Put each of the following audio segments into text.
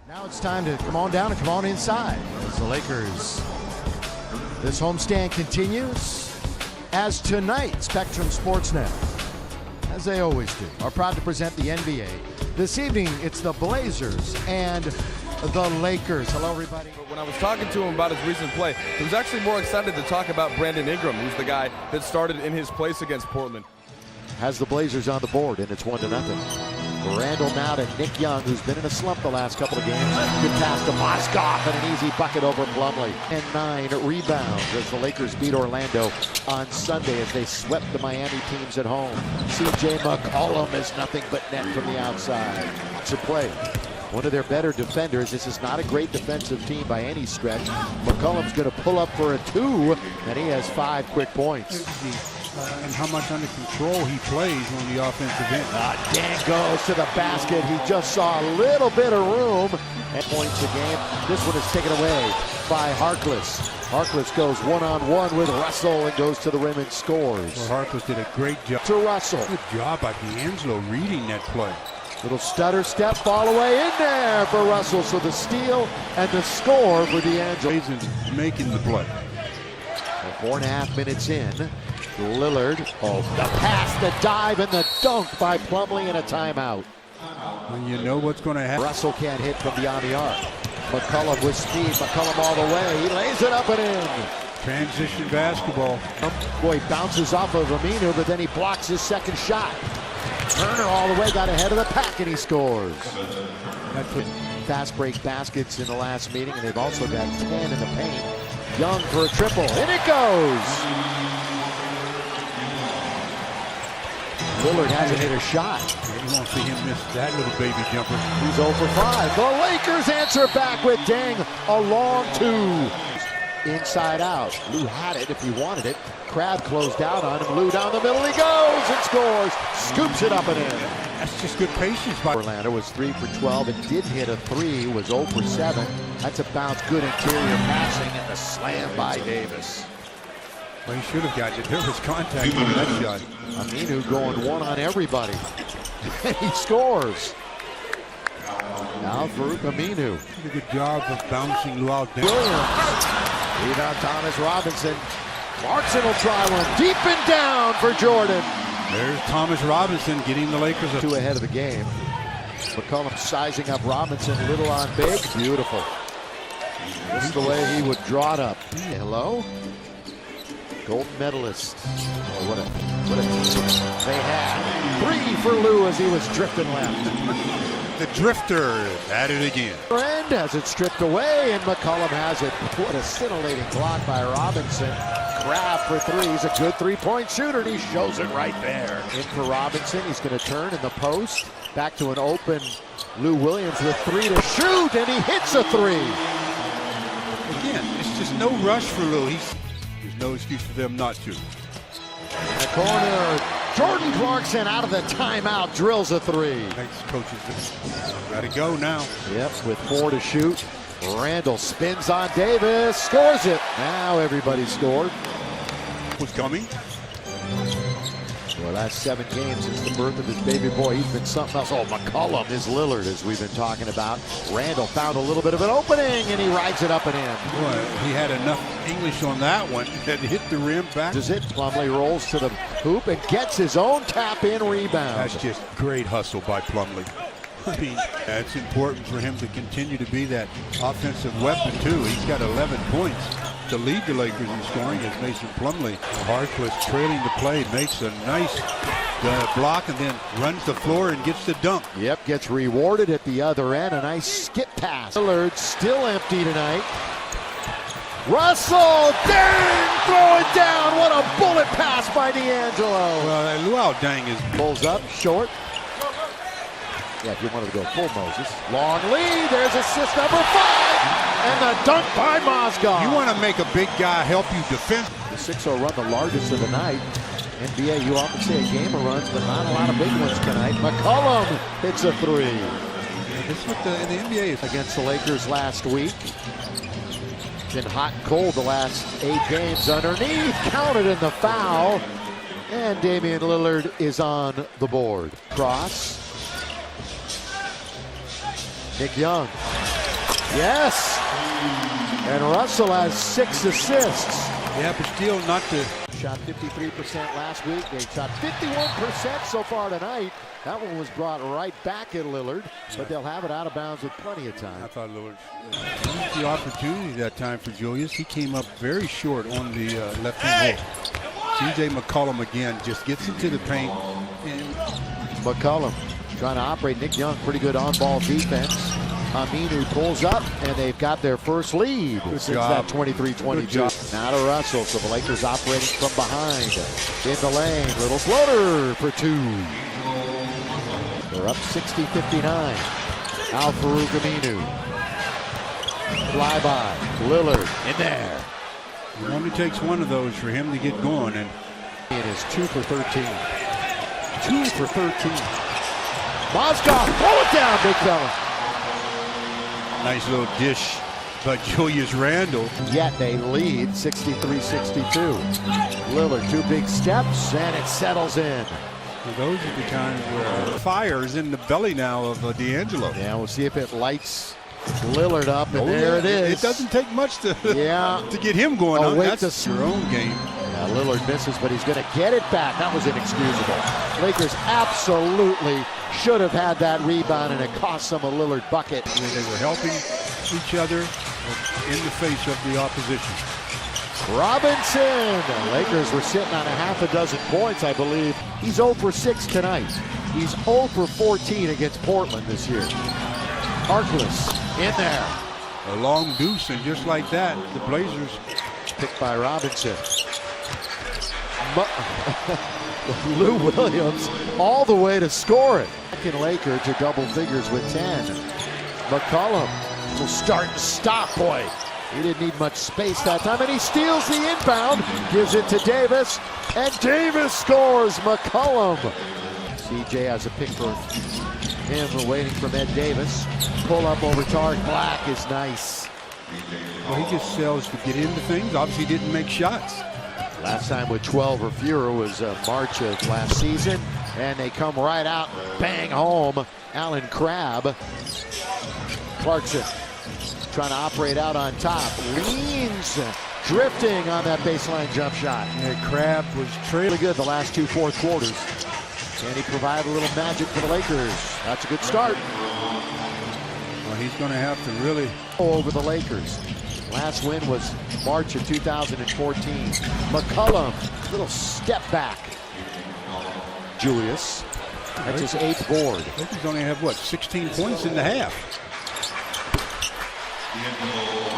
Now it's time to come on down and come on inside as the Lakers. This homestand continues as tonight Spectrum Sportsnet, as they always do, are proud to present the NBA. This evening it's the Blazers and the Lakers. Hello everybody. When I was talking to him about his recent play, he was actually more excited to talk about Brandon Ingram, who's the guy that started in his place against Portland. Has the Blazers on the board, and it's 1-0. Randall now to Nick Young, who's been in a slump the last couple of games. Good pass to Mozgov and an easy bucket over Plumlee. And 9 rebounds as the Lakers beat Orlando on Sunday as they swept the Miami teams at home. CJ McCollum is nothing but net from the outside. To play. One of their better defenders. This is not a great defensive team by any stretch. McCollum's going to pull up for a 2, and he has 5 quick points. And how much under control he plays on the offensive end. Dan goes to the basket. He just saw a little bit of room. And points a game. This one is taken away by Harkless. Harkless goes one-on-one with Russell and goes to the rim and scores. Well, Harkless did a great job. To Russell. Good job by D'Angelo reading that play. Little stutter step, fall away in there for Russell. So the steal and the score for D'Angelo. Making the play. 4.5 minutes in. Lillard, the pass, the dive, and the dunk by Plumlee and a timeout. And you know what's going to happen. Russell can't hit from beyond the arc. McCollum with speed, McCollum all the way. He lays it up and in. Transition basketball. Boy, bounces off of Aminu, but then he blocks his second shot. Turner all the way, got ahead of the pack, and he scores. That's what fast break baskets in the last meeting, and they've also got 10 in the paint. Young for a triple, and it goes. Lillard hasn't hit a shot. You won't see him miss that little baby jumper. He's 0 for 5. The Lakers answer back with Deng, a long 2. Inside out. Lou had it if he wanted it. Crabbe closed out on him. Lou down the middle. He goes and scores. Scoops it up and in. That's just good patience by Orlando. Was 3 for 12 and did hit a 3. Was 0 for 7. That's about good interior passing and the slam by Davis. Well, he should have gotten it. There was contact on that shot. Aminu going one on everybody. He scores. Now Farouk Aminu. Did a good job of bouncing Luau down. Williams. Rebound Thomas Robinson. Clarkson will try one. Deep and down for Jordan. There's Thomas Robinson getting the Lakers 2 ahead of the game. McCollum sizing up Robinson. Little on big. Beautiful. This is the way he would draw it up. Hello? Gold medalist. Oh, what a team they had. 3 for Lou as he was drifting left. The drifter at it again. Friend has it stripped away, and McCollum has it. What a scintillating block by Robinson. Crabbe for 3. He's a good 3-point shooter, and he shows it right there. In for Robinson. He's going to turn in the post. Back to an open Lou Williams with 3 to shoot, and he hits a 3. Again, it's just no rush for Lou. There's no excuse for them not to. In the corner, Jordan Clarkson out of the timeout, drills a 3. Thanks, coaches. Got to go now. Yep, with 4 to shoot. Randall spins on Davis, scores it. Now everybody scored. Was coming. Well, last 7 games since the birth of his baby boy, he's been something else. Oh, McCollum is Lillard, as we've been talking about. Randall found a little bit of an opening, and he rides it up and in. Boy, he had enough English on that one that hit the rim back. Does it? Plumlee rolls to the hoop and gets his own tap-in rebound. That's just great hustle by Plumlee. I mean, it's important for him to continue to be that offensive weapon, too. He's got 11 points. To lead the Lakers in scoring is Mason Plumlee. Harkless trailing the play, makes a nice block and then runs the floor and gets the dunk. Yep, gets rewarded at the other end. A nice skip pass. Lillard still empty tonight. Russell, dang, throw it down. What a bullet pass by D'Angelo. Well, Luau Deng is pulls up, short. Yeah, if you wanted to go full Moses. Long lead, there's assist number 5. And the dunk by Mozgov. You want to make a big guy help you defend. The 6-0 run, the largest of the night. NBA, you often say a game of runs, but not a lot of big ones tonight. McCollum hits a 3. This is what the NBA is. Against the Lakers last week. Been hot and cold the last 8 games. Underneath, counted in the foul. And Damian Lillard is on the board. Cross. Nick Young. Yes. And Russell has 6 assists. Yeah, but still not the... Shot 53% last week. They shot 51% so far tonight. That one was brought right back at Lillard, but they'll have it out of bounds with plenty of time. I thought Lillard used the opportunity that time for Julius. He came up very short on the left-hand hole. C.J. McCollum again just gets into the paint. And McCollum trying to operate. Nick Young, pretty good on-ball defense. Aminu pulls up, and they've got their first lead since that 23-22. Now to Russell, so the Lakers operating from behind. In the lane, little floater for 2. They're up 60-59. Al-Farouq Aminu. Fly by, Lillard in there. it only takes one of those for him to get going. And it is 2 for 13. 2 for 13. Mozgov, pull it down, big fella. nice little dish by Julius Randle. Yet they lead 63-62. Lillard, 2 big steps, and it settles in. Well, those are the times where fire is in the belly now of D'Angelo. Yeah, we'll see if it lights Lillard up, and there it is. It doesn't take much to to get him going on. Wait That's your own game. Yeah, Lillard misses, but he's going to get it back. That was inexcusable. Lakers absolutely should have had that rebound, and it cost them a Lillard bucket. They were helping each other in the face of the opposition. Robinson. The Lakers were sitting on a half a dozen points, I believe. He's 0 for 6 tonight. He's 0 for 14 against Portland this year. Harkless in there. A long deuce, and just like that, the Blazers. Picked by Robinson. Lou Williams all the way to score it. Second Laker to double figures with 10. McCollum will start and stop. Boy, he didn't need much space that time, and he steals the inbound, gives it to Davis, and Davis scores. McCollum. CJ has a pick for him, waiting for Ed Davis. Pull up over Tariq Black is nice. Well, he just sells to get into things. Obviously didn't make shots. Last time with 12 or fewer was March of last season, and they come right out, bang home. Allen Crabbe. Clarkson trying to operate out on top, leans, drifting on that baseline jump shot. Yeah, Crabbe was Really good the last 2 fourth quarters. Can he provide a little magic for the Lakers? That's a good start. Well, he's going to have to really Over the Lakers. Last win was March of 2014. McCollum, little step back. Julius, that's his 8th board. Lakers only have, what, 16 points in the half.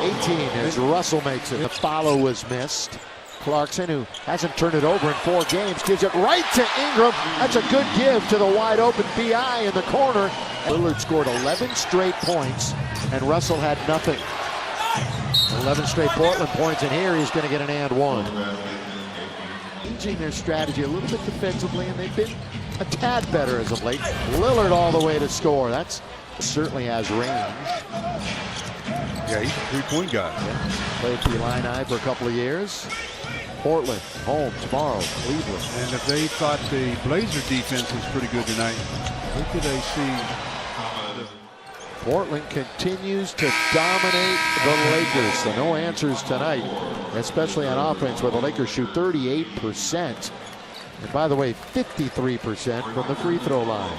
18 as Russell makes it. The follow was missed. Clarkson, who hasn't turned it over in 4 games, gives it right to Ingram. That's a good give to the wide open BI in the corner. Lillard scored 11 straight points, and Russell had nothing. 11 straight Portland points, and here he's going to get an and one. Changing their strategy a little bit defensively, and they've been a tad better as of late. Lillard all the way to score. That's certainly has range. Yeah, he's a 3-point guy. Yeah. Played for Illini for a couple of years. Portland, home tomorrow, Cleveland. And if they thought the Blazer defense was pretty good tonight, what could they see? Portland continues to dominate the Lakers, so no answers tonight, especially on offense, where the Lakers shoot 38%. And by the way, 53% from the free throw line.